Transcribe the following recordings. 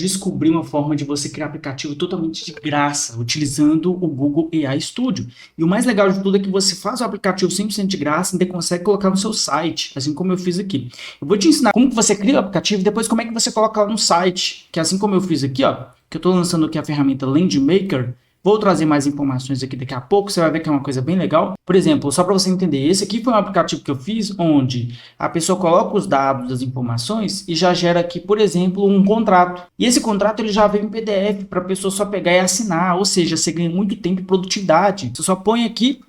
Descobri uma forma de você criar aplicativo totalmente de graça, utilizando o Google AI Studio. E o mais legal de tudo é que você faz o aplicativo 100% de graça e ainda consegue colocar no seu site, assim como eu fiz aqui. Eu vou te ensinar como que você cria o aplicativo e depois como é que você coloca lá no site, que é assim como eu fiz aqui, ó, que eu estou lançando aqui a ferramenta LandMaker. Vou trazer mais informações aqui daqui a pouco, você vai ver que é uma coisa bem legal. Por exemplo, só para você entender, esse aqui foi um aplicativo que eu fiz onde a pessoa coloca os dados das informações e já gera aqui, por exemplo, um contrato. E esse contrato ele já vem em PDF para a pessoa só pegar e assinar, ou seja, você ganha muito tempo e produtividade. Você só põe aqui,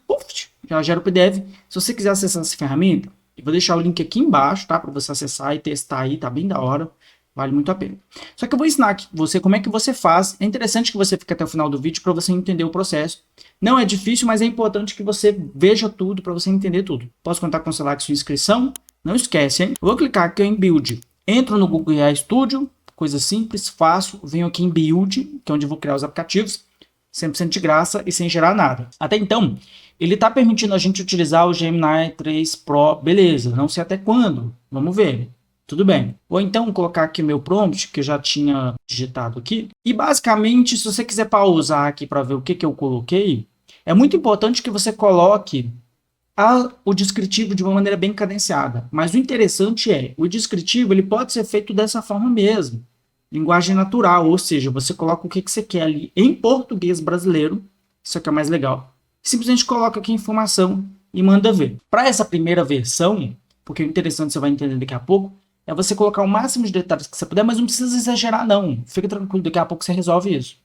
já gera o PDF. Se você quiser acessar essa ferramenta, eu vou deixar o link aqui embaixo, tá? Para você acessar e testar aí, tá bem da hora. Vale muito a pena. Só que eu vou ensinar aqui você como é que você faz. É interessante que você fique até o final do vídeo para você entender o processo. Não é difícil, mas é importante que você veja tudo para você entender tudo. Posso contar com o celular de sua inscrição? Não esquece, hein? Eu vou clicar aqui em Build. Entro no Google AI Studio, coisa simples, fácil. Venho aqui em Build, que é onde eu vou criar os aplicativos, 100% de graça e sem gerar nada. Até então, ele está permitindo a gente utilizar o Gemini 3 Pro, beleza. Não sei até quando, vamos ver. Tudo bem. Vou então colocar aqui o meu prompt, que eu já tinha digitado aqui. E basicamente, se você quiser pausar aqui para ver o que eu coloquei, é muito importante que você coloque o descritivo de uma maneira bem cadenciada. Mas o interessante é, o descritivo ele pode ser feito dessa forma mesmo. Linguagem natural, ou seja, você coloca o que você quer ali em português brasileiro. Isso aqui é mais legal. Simplesmente coloca aqui a informação e manda ver. Para essa primeira versão, porque o interessante você vai entender daqui a pouco, é você colocar o máximo de detalhes que você puder, mas não precisa exagerar não. Fica tranquilo, daqui a pouco você resolve isso.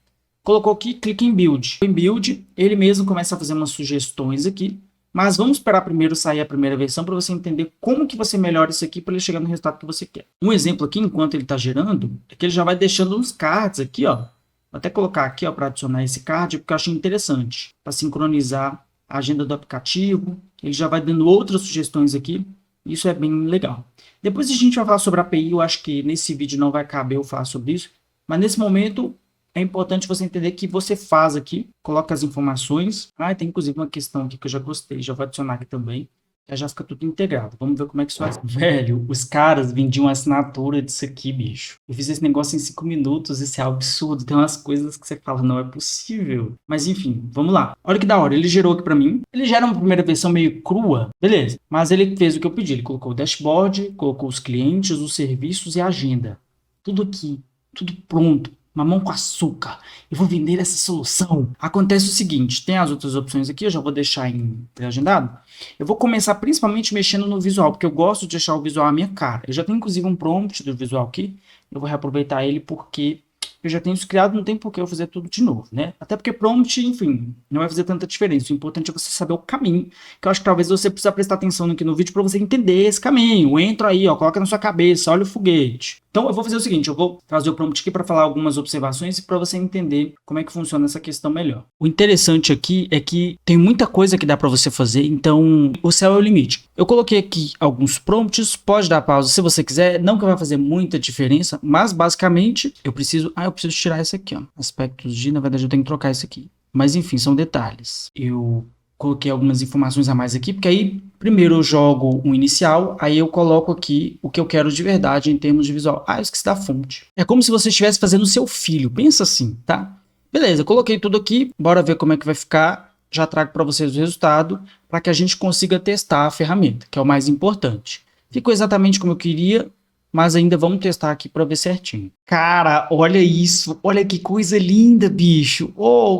Colocou aqui, clica em Build. Em Build, ele mesmo começa a fazer umas sugestões aqui, mas vamos esperar primeiro sair a primeira versão para você entender como que você melhora isso aqui para ele chegar no resultado que você quer. Um exemplo aqui, enquanto ele está gerando, é que ele já vai deixando uns cards aqui, ó. Vou até colocar aqui, ó, para adicionar esse card, porque eu achei interessante, para sincronizar a agenda do aplicativo. Ele já vai dando outras sugestões aqui. Isso é bem legal. Depois a gente vai falar sobre a API, eu acho que nesse vídeo não vai caber eu falar sobre isso, mas nesse momento é importante você entender que você faz aqui, coloca as informações. Tem inclusive uma questão aqui que eu já gostei, já vou adicionar aqui também. Já fica tudo integrado. Vamos ver como é que isso faz. Velho, os caras vendiam assinatura disso aqui, bicho. Eu fiz esse negócio em 5 minutos, isso é absurdo. Tem umas coisas que você fala, não é possível. Mas enfim, vamos lá. Olha que da hora, ele gerou aqui pra mim. Ele gera uma primeira versão meio crua, beleza. Mas ele fez o que eu pedi. Ele colocou o dashboard, colocou os clientes, os serviços e a agenda. Tudo aqui, tudo pronto. Mamão com açúcar. Eu vou vender essa solução. Acontece o seguinte, tem as outras opções aqui, eu já vou deixar em pré-agendado. Eu vou começar principalmente mexendo no visual, porque eu gosto de deixar o visual a minha cara. Eu já tenho inclusive um prompt do visual aqui, eu vou reaproveitar ele porque eu já tenho isso criado, não tem por que eu fazer tudo de novo, né? Até porque prompt, enfim, não vai fazer tanta diferença. O importante é você saber o caminho, que eu acho que talvez você precisa prestar atenção aqui no vídeo para você entender esse caminho. Entra aí, ó, coloca na sua cabeça, olha o foguete. Então eu vou fazer o seguinte, eu vou trazer o prompt aqui para falar algumas observações e para você entender como é que funciona essa questão melhor. O interessante aqui é que tem muita coisa que dá para você fazer, então o céu é o limite. Eu coloquei aqui alguns prompts, pode dar pausa se você quiser, não que vai fazer muita diferença, mas basicamente eu preciso tirar esse aqui, ó. Aspectos de, na verdade eu tenho que trocar esse aqui. Mas enfim, são detalhes. Eu coloquei algumas informações a mais aqui, porque aí primeiro eu jogo um inicial, aí eu coloco aqui o que eu quero de verdade em termos de visual. Eu esqueci da fonte. É como se você estivesse fazendo o seu filho, pensa assim, tá? Beleza, coloquei tudo aqui, bora ver como é que vai ficar. Já trago para vocês o resultado, para que a gente consiga testar a ferramenta, que é o mais importante. Ficou exatamente como eu queria, mas ainda vamos testar aqui para ver certinho. Cara, olha isso, olha que coisa linda, bicho.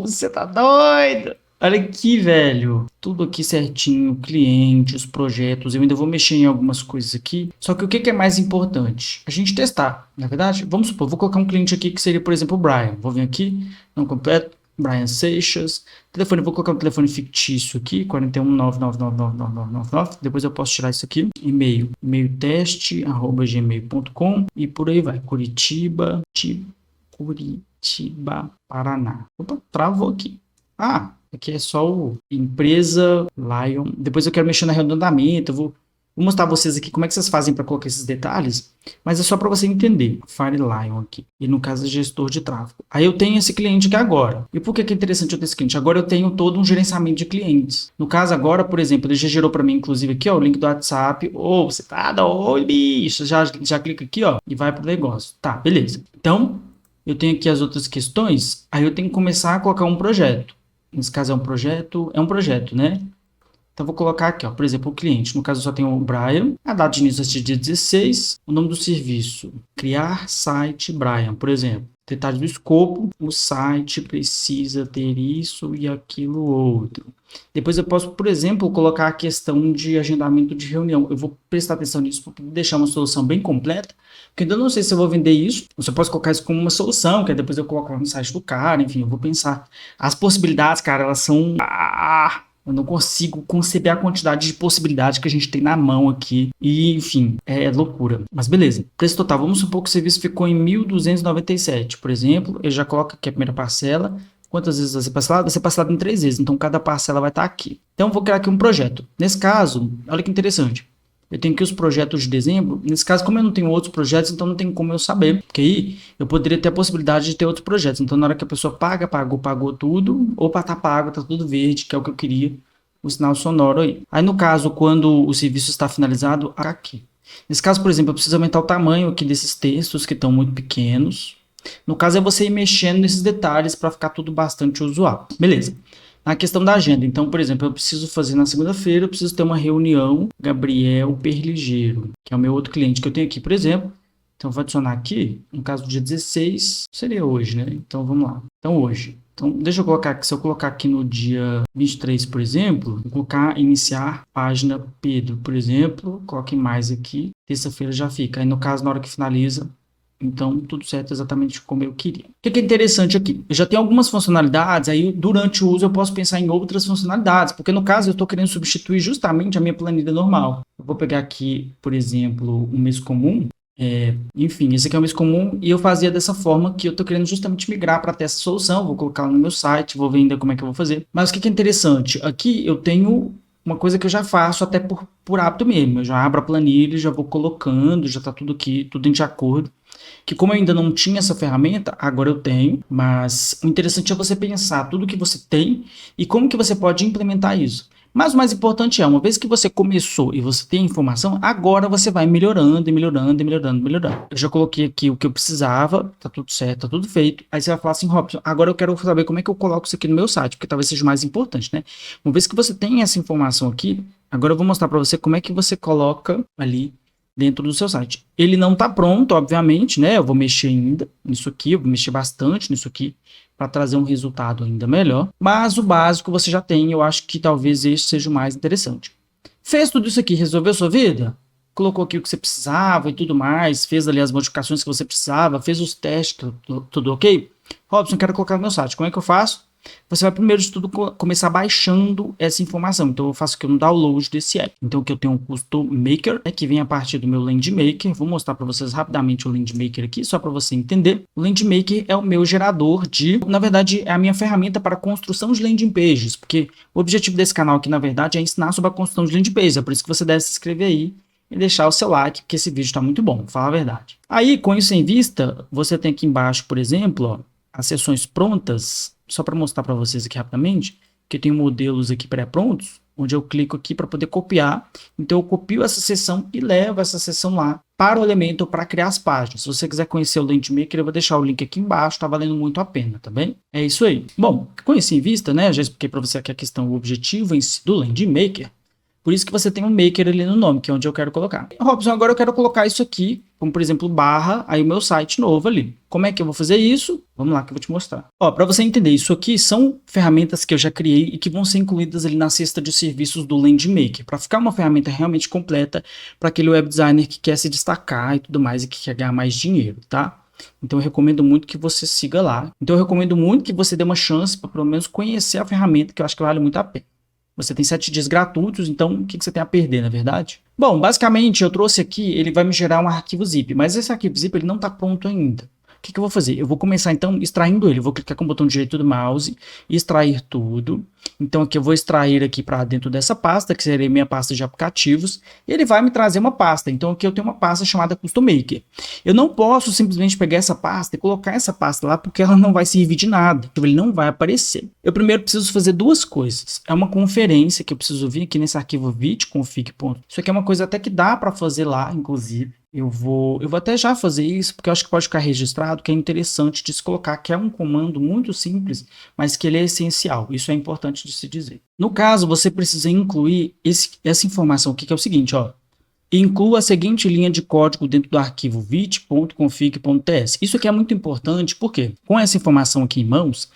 Você tá doido? Olha aqui, velho. Tudo aqui certinho, cliente, os projetos. Eu ainda vou mexer em algumas coisas aqui. Só que o que é mais importante? A gente testar, na verdade. Vamos supor, vou colocar um cliente aqui que seria, por exemplo, o Brian. Vou vir aqui, não completo. Brian Seixas. Telefone, vou colocar um telefone fictício aqui, 4199999999. Depois eu posso tirar isso aqui. E-mail teste@gmail.com e por aí vai. Curitiba, Paraná. Opa, travou aqui. Aqui é só o empresa Lion. Depois eu quero mexer no arredondamento. Eu vou mostrar a vocês aqui como é que vocês fazem para colocar esses detalhes, mas é só para você entender. Fire Lion aqui. E no caso, gestor de tráfego. Aí eu tenho esse cliente aqui agora. E por que é interessante eu ter esse cliente? Agora eu tenho todo um gerenciamento de clientes. No caso agora, por exemplo, ele já gerou para mim, inclusive aqui, ó, o link do WhatsApp. Você tá doido, bicho. Já clica aqui, ó, e vai pro negócio. Tá, beleza. Então, eu tenho aqui as outras questões, aí eu tenho que começar a colocar um projeto. Nesse caso é um projeto, né? Então, vou colocar aqui, ó, por exemplo, o cliente. No caso, eu só tenho o Brian. A data de início é dia 16. O nome do serviço, criar site Brian, por exemplo. Detalhes do escopo, o site precisa ter isso e aquilo outro. Depois eu posso, por exemplo, colocar a questão de agendamento de reunião. Eu vou prestar atenção nisso para deixar uma solução bem completa, porque ainda não sei se eu vou vender isso. Você pode colocar isso como uma solução, que aí depois eu coloco no site do cara, enfim, eu vou pensar. As possibilidades, cara, elas são... eu não consigo conceber a quantidade de possibilidades que a gente tem na mão aqui. E, enfim, é loucura. Mas beleza. Preço total. Vamos supor que o serviço ficou em 1.297, por exemplo. Eu já coloco aqui a primeira parcela. Quantas vezes vai ser parcelado? Vai ser parcelado em 3 vezes. Então, cada parcela vai estar aqui. Então, eu vou criar aqui um projeto. Nesse caso, olha que interessante. Eu tenho aqui os projetos de dezembro. Nesse caso, como eu não tenho outros projetos, então não tem como eu saber. Porque aí eu poderia ter a possibilidade de ter outros projetos. Então, na hora que a pessoa pagou tudo. Opa, tá pago, tá tudo verde, que é o que eu queria. O sinal sonoro aí. Aí, no caso, quando o serviço está finalizado, aqui. Nesse caso, por exemplo, eu preciso aumentar o tamanho aqui desses textos que estão muito pequenos. No caso, é você ir mexendo nesses detalhes para ficar tudo bastante usual. Beleza. Na questão da agenda, então, por exemplo, eu preciso fazer na segunda-feira, eu preciso ter uma reunião Gabriel Perligeiro, que é o meu outro cliente que eu tenho aqui, por exemplo. Então, eu vou adicionar aqui, no caso do dia 16, seria hoje, né? Então, vamos lá. Então, hoje. Então, deixa eu colocar aqui, se eu colocar aqui no dia 23, por exemplo, vou colocar iniciar página Pedro, por exemplo, coloque mais aqui, terça-feira já fica. Aí, no caso, na hora que finaliza, então, tudo certo exatamente como eu queria. O que é interessante aqui? Eu já tenho algumas funcionalidades, aí durante o uso eu posso pensar em outras funcionalidades, porque no caso eu estou querendo substituir justamente a minha planilha normal. Eu vou pegar aqui, por exemplo, um mês comum. Enfim, esse aqui é o mês comum e eu fazia dessa forma que eu estou querendo justamente migrar para ter essa solução. Vou colocar no meu site, vou ver ainda como é que eu vou fazer. Mas o que é interessante? Aqui eu tenho uma coisa que eu já faço até por hábito mesmo. Eu já abro a planilha, já vou colocando, já está tudo aqui, tudo de acordo. Que como eu ainda não tinha essa ferramenta, agora eu tenho, mas o interessante é você pensar tudo que você tem e como que você pode implementar isso. Mas o mais importante é, uma vez que você começou e você tem informação, agora você vai melhorando e melhorando e melhorando, melhorando. Eu já coloquei aqui o que eu precisava, tá tudo certo, tá tudo feito. Aí você vai falar assim, Robson, agora eu quero saber como é que eu coloco isso aqui no meu site, porque talvez seja o mais importante, né? Uma vez que você tem essa informação aqui, agora eu vou mostrar para você como é que você coloca ali dentro do seu site. Ele não está pronto, obviamente, né? Eu vou mexer ainda nisso aqui, eu vou mexer bastante nisso aqui para trazer um resultado ainda melhor. Mas o básico você já tem, eu acho que talvez este seja o mais interessante. Fez tudo isso aqui, resolveu sua vida? Colocou aqui o que você precisava e tudo mais, fez ali as modificações que você precisava, fez os testes, tudo ok? Robson, quero colocar no meu site, como é que eu faço? Você vai primeiro de tudo começar baixando essa informação. Então eu faço aqui um download desse app. Então aqui eu tenho um Custom Maker, né, que vem a partir do meu Land Maker. Vou mostrar para vocês rapidamente o Land Maker aqui, só para você entender. O Land Maker é o meu gerador na verdade, é a minha ferramenta para a construção de landing pages, porque o objetivo desse canal aqui, na verdade, é ensinar sobre a construção de landing pages. É por isso que você deve se inscrever aí e deixar o seu like, porque esse vídeo está muito bom, vou falar a verdade. Aí, com isso em vista, você tem aqui embaixo, por exemplo, ó, as seções prontas. Só para mostrar para vocês aqui rapidamente, que eu tenho modelos aqui pré-prontos, onde eu clico aqui para poder copiar. Então eu copio essa seção e levo essa seção lá para o Elementor para criar as páginas. Se você quiser conhecer o LandMaker, eu vou deixar o link aqui embaixo, tá valendo muito a pena, tá bem? É isso aí. Bom, com isso em vista, né, já expliquei para você aqui a questão, o objetivo em si do LandMaker. Por isso que você tem um maker ali no nome, que é onde eu quero colocar. Robson, agora eu quero colocar isso aqui, como por exemplo, barra, aí o meu site novo ali. Como é que eu vou fazer isso? Vamos lá que eu vou te mostrar. Ó, para você entender, isso aqui são ferramentas que eu já criei e que vão ser incluídas ali na cesta de serviços do LandMaker, para ficar uma ferramenta realmente completa para aquele web designer que quer se destacar e tudo mais e que quer ganhar mais dinheiro, tá? Então eu recomendo muito que você siga lá. Então eu recomendo muito que você dê uma chance para pelo menos conhecer a ferramenta, que eu acho que vale muito a pena. Você tem 7 dias gratuitos, então o que você tem a perder, na verdade? Bom, basicamente eu trouxe aqui, ele vai me gerar um arquivo zip, mas esse arquivo zip ele não está pronto ainda. O que eu vou fazer? Eu vou começar então extraindo ele, eu vou clicar com o botão direito do mouse, extrair tudo. Então aqui eu vou extrair aqui para dentro dessa pasta, que seria minha pasta de aplicativos, e ele vai me trazer uma pasta. Então aqui eu tenho uma pasta chamada Custom Maker. Eu não posso simplesmente pegar essa pasta e colocar essa pasta lá, porque ela não vai servir de nada, ele não vai aparecer. Eu primeiro preciso fazer duas coisas. É uma conferência que eu preciso vir aqui nesse arquivo vit.config. Isso aqui é uma coisa até que dá para fazer lá, inclusive. Eu vou até já fazer isso, porque eu acho que pode ficar registrado, que é interessante de se colocar, que é um comando muito simples, mas que ele é essencial. Isso é importante de se dizer. No caso, você precisa incluir essa informação aqui, que é o seguinte, ó. Inclua a seguinte linha de código dentro do arquivo vit.config.ts. Isso aqui é muito importante, porque com essa informação aqui em mãos,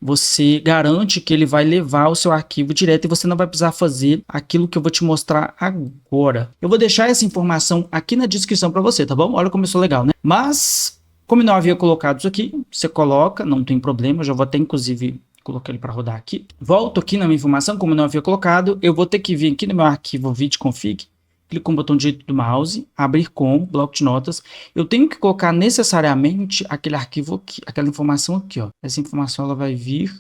você garante que ele vai levar o seu arquivo direto e você não vai precisar fazer aquilo que eu vou te mostrar agora. Eu vou deixar essa informação aqui na descrição para você, tá bom? Olha como isso é legal, né? Mas, como eu não havia colocado isso aqui, você coloca, não tem problema, eu já vou até inclusive colocar ele para rodar aqui. Volto aqui na minha informação, como eu não havia colocado, eu vou ter que vir aqui no meu arquivo vit.config, clico com o botão direito do mouse, abrir com, bloco de notas. Eu tenho que colocar necessariamente aquele arquivo aqui, aquela informação aqui, ó. Essa informação ela vai vir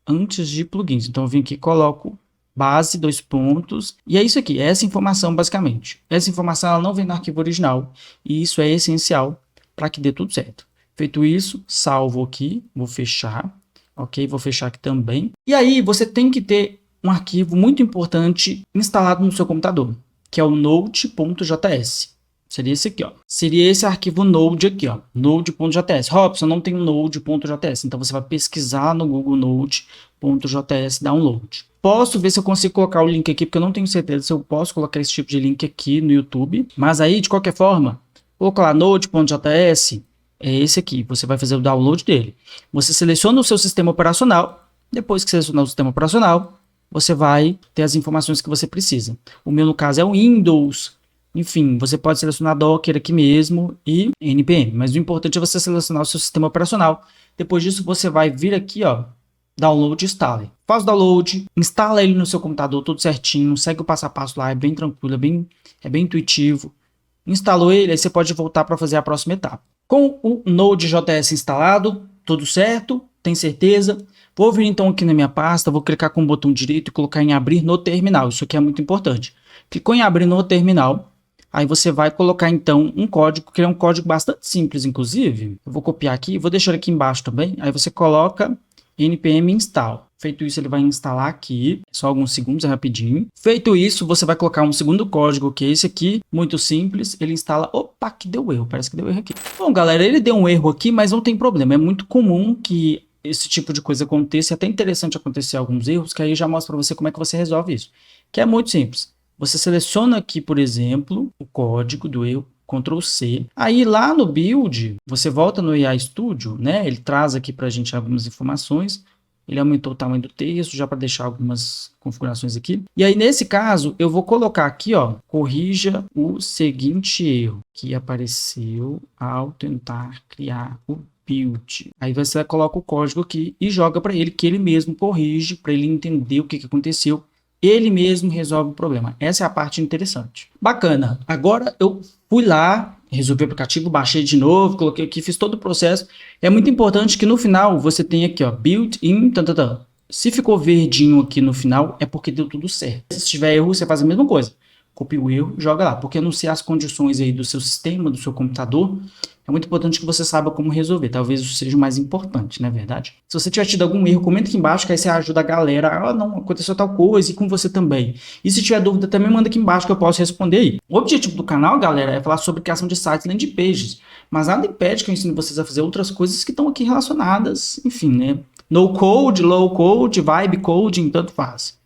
antes de plugins. Então eu vim aqui e coloco base, dois pontos, e é isso aqui, é essa informação basicamente. Essa informação ela não vem no arquivo original, e isso é essencial para que dê tudo certo. Feito isso, salvo aqui, vou fechar, ok? Vou fechar aqui também. E aí você tem que ter um arquivo muito importante instalado no seu computador, que é o node.js. Seria esse aqui, ó. Seria esse arquivo node aqui, ó. Node.js. Robson, não tem node.js. Então você vai pesquisar no Google node.js download. Posso ver se eu consigo colocar o link aqui, porque eu não tenho certeza se eu posso colocar esse tipo de link aqui no YouTube. Mas aí, de qualquer forma, colocar lá node.js, é esse aqui. Você vai fazer o download dele. Você seleciona o seu sistema operacional. Depois que selecionar o sistema operacional, você vai ter as informações que você precisa. O meu, no caso, é o Windows. Enfim, você pode selecionar Docker aqui mesmo e NPM. Mas o importante é você selecionar o seu sistema operacional. Depois disso, você vai vir aqui, ó, download e instale. Faz o download, instala ele no seu computador tudo certinho, segue o passo a passo lá, é bem tranquilo, é bem intuitivo. Instalou ele, aí você pode voltar para fazer a próxima etapa. Com o Node.js instalado, tudo certo, tem certeza? Vou vir então aqui na minha pasta, vou clicar com o botão direito e colocar em abrir no terminal. Isso aqui é muito importante. Clicou em abrir no terminal, aí você vai colocar então um código, que é um código bastante simples, inclusive. Eu vou copiar aqui, vou deixar aqui embaixo também. Aí você coloca npm install. Feito isso, ele vai instalar aqui, só alguns segundos, é rapidinho. Feito isso, você vai colocar um segundo código, que é esse aqui, muito simples. Ele instala... Opa, que deu erro, parece que deu erro aqui. Bom, galera, ele deu um erro aqui, mas não tem problema. É muito comum que esse tipo de coisa aconteça. É até interessante acontecer alguns erros, que aí eu já mostro para você como é que você resolve isso. Que é muito simples. Você seleciona aqui, por exemplo, o código do erro, Ctrl C. Aí lá no build, você volta no AI Studio, né? Ele traz aqui para a gente algumas informações. Ele aumentou o tamanho do texto, já para deixar algumas configurações aqui. E aí, nesse caso, eu vou colocar aqui, ó, corrija o seguinte erro que apareceu ao tentar criar o build. Aí você coloca o código aqui e joga para ele, que ele mesmo corrige, para ele entender o que aconteceu. Ele mesmo resolve o problema. Essa é a parte interessante. Bacana. Agora eu fui lá, resolvi o aplicativo, baixei de novo, coloquei aqui, fiz todo o processo. É muito importante que no final você tenha aqui, ó, built-in, Se ficou verdinho aqui no final, é porque deu tudo certo. Se tiver erro, você faz a mesma coisa. Copia o erro, joga lá. Porque eu não sei as condições aí do seu sistema, do seu computador. É muito importante que você saiba como resolver. Talvez isso seja o mais importante, não é verdade? Se você tiver tido algum erro, comenta aqui embaixo, que aí você ajuda a galera. Ah, não, aconteceu tal coisa e com você também. E se tiver dúvida, também manda aqui embaixo que eu posso responder aí. O objetivo do canal, galera, é falar sobre criação de sites e landing pages. Mas nada impede que eu ensine vocês a fazer outras coisas que estão aqui relacionadas. Enfim, né? No code, low code, vibe coding, tanto faz.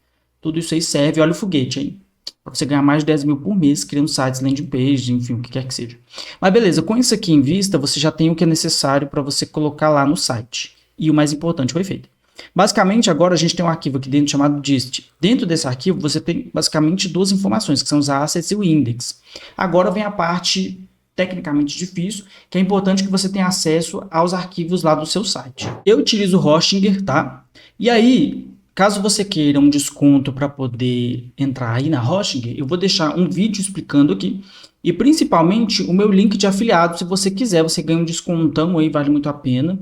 Tudo isso aí serve. Olha o foguete aí. Para você ganhar mais de 10 mil por mês criando sites, landing page, enfim, o que quer que seja. Mas beleza, com isso aqui em vista, você já tem o que é necessário para você colocar lá no site. E o mais importante foi feito. Basicamente, agora a gente tem um arquivo aqui dentro chamado dist. Dentro desse arquivo, você tem basicamente duas informações, que são os assets e o index. Agora vem a parte tecnicamente difícil, que é importante que você tenha acesso aos arquivos lá do seu site. Eu utilizo o Hostinger, tá? E aí, caso você queira um desconto para poder entrar aí na Hostinger, eu vou deixar um vídeo explicando aqui. E principalmente o meu link de afiliado, se você quiser, você ganha um descontão aí, vale muito a pena.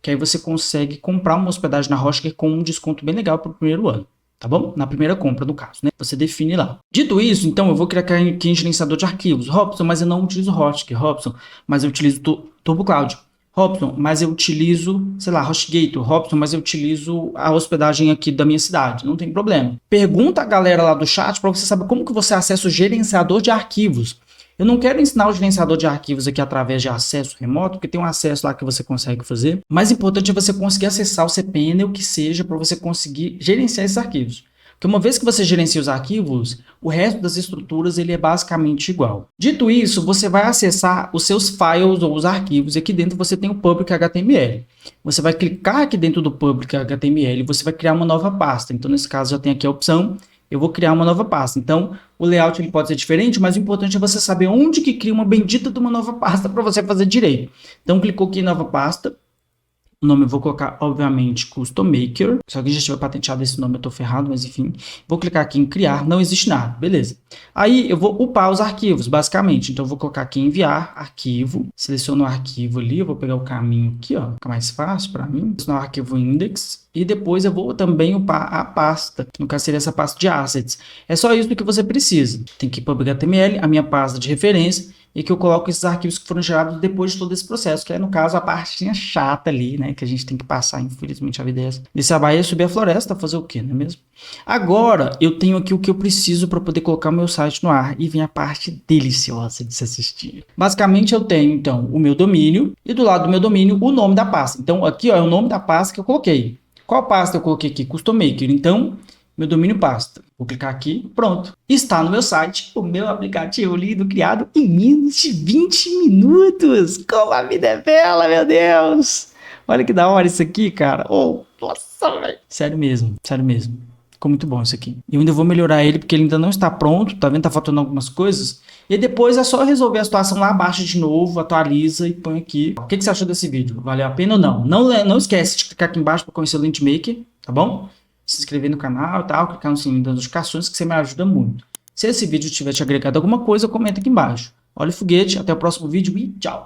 Que aí você consegue comprar uma hospedagem na Hostinger com um desconto bem legal para o primeiro ano. Tá bom? Na primeira compra, no caso, né? Você define lá. Dito isso, então eu vou criar aqui um gerenciador de arquivos. Robson, mas eu não utilizo Hostinger, Robson, mas eu utilizo Turbo Cloud. Robson, mas eu utilizo, sei lá, HostGator. Robson, mas eu utilizo a hospedagem aqui da minha cidade. Não tem problema. Pergunta a galera lá do chat para você saber como que você acessa o gerenciador de arquivos. Eu não quero ensinar o gerenciador de arquivos aqui através de acesso remoto, porque tem um acesso lá que você consegue fazer. O mais importante é você conseguir acessar o cPanel, o que seja, para você conseguir gerenciar esses arquivos. Porque uma vez que você gerencia os arquivos, o resto das estruturas ele é basicamente igual. Dito isso, você vai acessar os seus files ou os arquivos. E aqui dentro você tem o Public HTML. Você vai clicar aqui dentro do Public HTML e você vai criar uma nova pasta. Então, nesse caso, já tem aqui a opção, eu vou criar uma nova pasta. Então, o layout ele pode ser diferente, mas o importante é você saber onde que cria uma bendita de uma nova pasta para você fazer direito. Então, clicou aqui em nova pasta. O nome eu vou colocar, obviamente, Custom Maker. Se alguém já tiver patenteado esse nome, eu tô ferrado, mas enfim. Vou clicar aqui em criar, não existe nada, beleza. Aí eu vou upar os arquivos, basicamente. Então eu vou colocar aqui em enviar, arquivo. Seleciono o arquivo ali, eu vou pegar o caminho aqui, ó. Fica mais fácil para mim. Selecionar o arquivo index. E depois eu vou também upar a pasta. No caso seria essa pasta de assets. É só isso que você precisa. Tem que ir para o HTML, a minha pasta de referência. E que eu coloco esses arquivos que foram gerados depois de todo esse processo, que é, no caso, a partinha chata ali, né, que a gente tem que passar, infelizmente, a vida é essa. Descer a Bahia, subir a floresta, fazer o quê, não é mesmo? Agora, eu tenho aqui o que eu preciso para poder colocar o meu site no ar, e vem a parte deliciosa de se assistir. Basicamente, eu tenho, então, o meu domínio, e do lado do meu domínio, o nome da pasta. Então, aqui, ó, é o nome da pasta que eu coloquei. Qual pasta eu coloquei aqui? Custom Maker. Então, meu domínio pasta. Vou clicar aqui, pronto. Está no meu site, o meu aplicativo lindo, criado em menos de 20 minutos. Como a vida é bela, meu Deus. Olha que da hora isso aqui, cara. Oh, nossa, velho. Sério mesmo, sério mesmo. Ficou muito bom isso aqui. Eu ainda vou melhorar ele, porque ele ainda não está pronto, tá vendo? Tá faltando algumas coisas. E depois é só resolver a situação lá abaixo de novo, atualiza e põe aqui. O que você achou desse vídeo? Valeu a pena ou não? Não esquece de clicar aqui embaixo para conhecer o Lintmaker, tá bom? Se inscrever no canal e tal, clicar no sininho das notificações, que você me ajuda muito. Se esse vídeo tiver te agregado alguma coisa, comenta aqui embaixo. Olha o foguete, até o próximo vídeo e tchau!